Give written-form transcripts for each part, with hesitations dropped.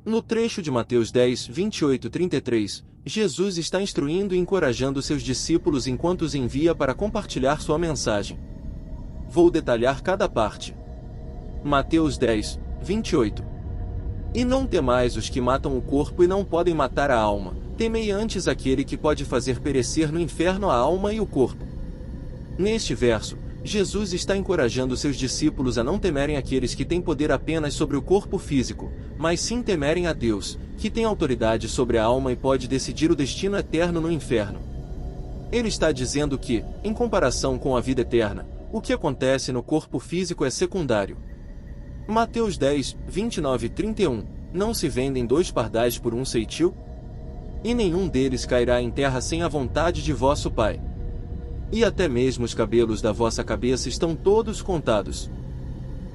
No trecho de Mateus 10, 28-33, Jesus está instruindo e encorajando seus discípulos enquanto os envia para compartilhar sua mensagem. Vou detalhar cada parte. Mateus 10, 28. E não temais os que matam o corpo e não podem matar a alma, temei antes aquele que pode fazer perecer no inferno a alma e o corpo. Neste verso, Jesus está encorajando seus discípulos a não temerem aqueles que têm poder apenas sobre o corpo físico, mas sim temerem a Deus, que tem autoridade sobre a alma e pode decidir o destino eterno no inferno. Ele está dizendo que, em comparação com a vida eterna, o que acontece no corpo físico é secundário. Mateus 10, 29-31, não se vendem 2 pardais por 1 ceitil? E nenhum deles cairá em terra sem a vontade de vosso Pai. E até mesmo os cabelos da vossa cabeça estão todos contados.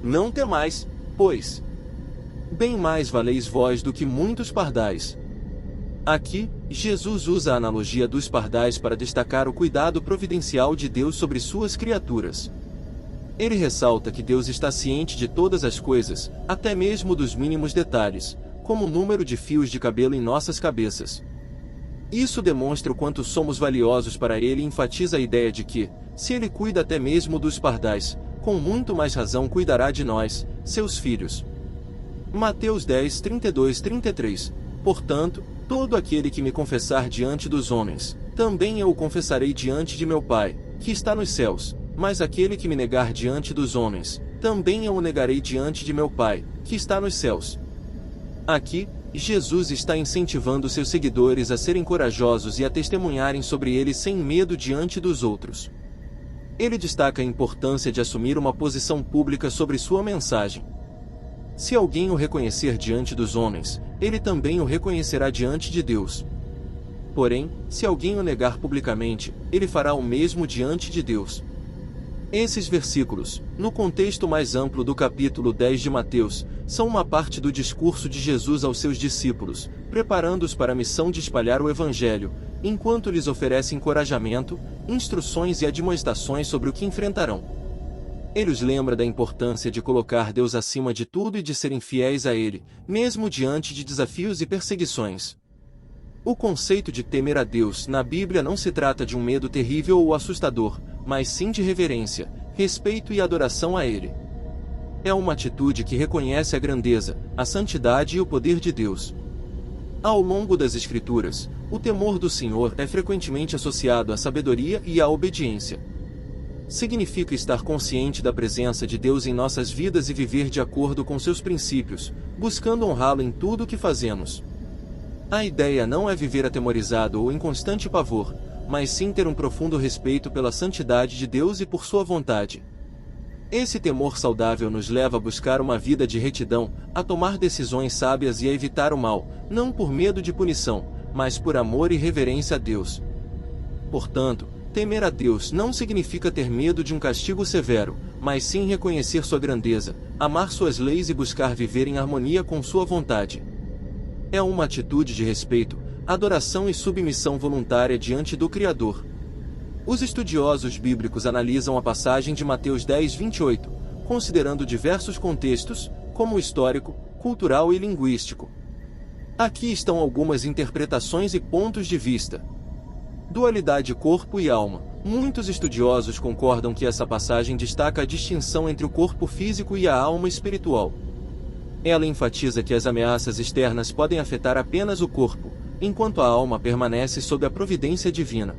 Não temais, pois bem mais valeis vós do que muitos pardais. Aqui, Jesus usa a analogia dos pardais para destacar o cuidado providencial de Deus sobre suas criaturas. Ele ressalta que Deus está ciente de todas as coisas, até mesmo dos mínimos detalhes, como o número de fios de cabelo em nossas cabeças. Isso demonstra o quanto somos valiosos para Ele e enfatiza a ideia de que, se Ele cuida até mesmo dos pardais, com muito mais razão cuidará de nós, seus filhos. Mateus 10, 32-33. Portanto, todo aquele que me confessar diante dos homens, também eu o confessarei diante de meu Pai, que está nos céus. Mas aquele que me negar diante dos homens, também eu o negarei diante de meu Pai, que está nos céus. Aqui, Jesus está incentivando seus seguidores a serem corajosos e a testemunharem sobre ele sem medo diante dos outros. Ele destaca a importância de assumir uma posição pública sobre sua mensagem. Se alguém o reconhecer diante dos homens, ele também o reconhecerá diante de Deus. Porém, se alguém o negar publicamente, ele fará o mesmo diante de Deus. Esses versículos, no contexto mais amplo do capítulo 10 de Mateus, são uma parte do discurso de Jesus aos seus discípulos, preparando-os para a missão de espalhar o Evangelho, enquanto lhes oferece encorajamento, instruções e admoestações sobre o que enfrentarão. Ele os lembra da importância de colocar Deus acima de tudo e de serem fiéis a Ele, mesmo diante de desafios e perseguições. O conceito de temer a Deus na Bíblia não se trata de um medo terrível ou assustador, mas sim de reverência, respeito e adoração a Ele. É uma atitude que reconhece a grandeza, a santidade e o poder de Deus. Ao longo das Escrituras, o temor do Senhor é frequentemente associado à sabedoria e à obediência. Significa estar consciente da presença de Deus em nossas vidas e viver de acordo com seus princípios, buscando honrá-lo em tudo o que fazemos. A ideia não é viver atemorizado ou em constante pavor, mas sim ter um profundo respeito pela santidade de Deus e por sua vontade. Esse temor saudável nos leva a buscar uma vida de retidão, a tomar decisões sábias e a evitar o mal, não por medo de punição, mas por amor e reverência a Deus. Portanto, temer a Deus não significa ter medo de um castigo severo, mas sim reconhecer sua grandeza, amar suas leis e buscar viver em harmonia com sua vontade. É uma atitude de respeito, adoração e submissão voluntária diante do Criador. Os estudiosos bíblicos analisam a passagem de Mateus 10, 28, considerando diversos contextos, como o histórico, cultural e linguístico. Aqui estão algumas interpretações e pontos de vista. Dualidade corpo e alma. Muitos estudiosos concordam que essa passagem destaca a distinção entre o corpo físico e a alma espiritual. Ela enfatiza que as ameaças externas podem afetar apenas o corpo, enquanto a alma permanece sob a providência divina.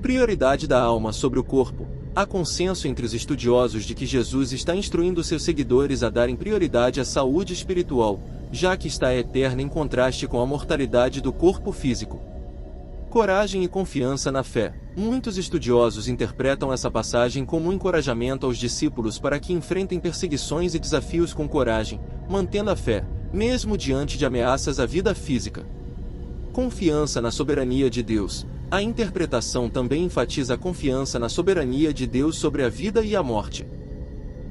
Prioridade da alma sobre o corpo. Há consenso entre os estudiosos de que Jesus está instruindo seus seguidores a darem prioridade à saúde espiritual, já que está eterna em contraste com a mortalidade do corpo físico. Coragem e confiança na fé. Muitos estudiosos interpretam essa passagem como um encorajamento aos discípulos para que enfrentem perseguições e desafios com coragem, mantendo a fé, mesmo diante de ameaças à vida física. Confiança na soberania de Deus. A interpretação também enfatiza a confiança na soberania de Deus sobre a vida e a morte.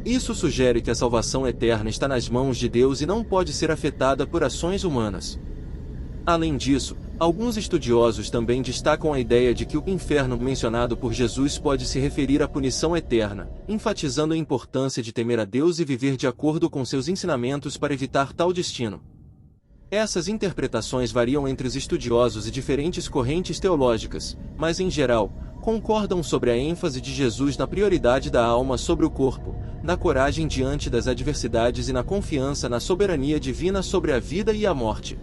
Isso sugere que a salvação eterna está nas mãos de Deus e não pode ser afetada por ações humanas. Além disso, alguns estudiosos também destacam a ideia de que o inferno mencionado por Jesus pode se referir à punição eterna, enfatizando a importância de temer a Deus e viver de acordo com seus ensinamentos para evitar tal destino. Essas interpretações variam entre os estudiosos e diferentes correntes teológicas, mas em geral, concordam sobre a ênfase de Jesus na prioridade da alma sobre o corpo, na coragem diante das adversidades e na confiança na soberania divina sobre a vida e a morte.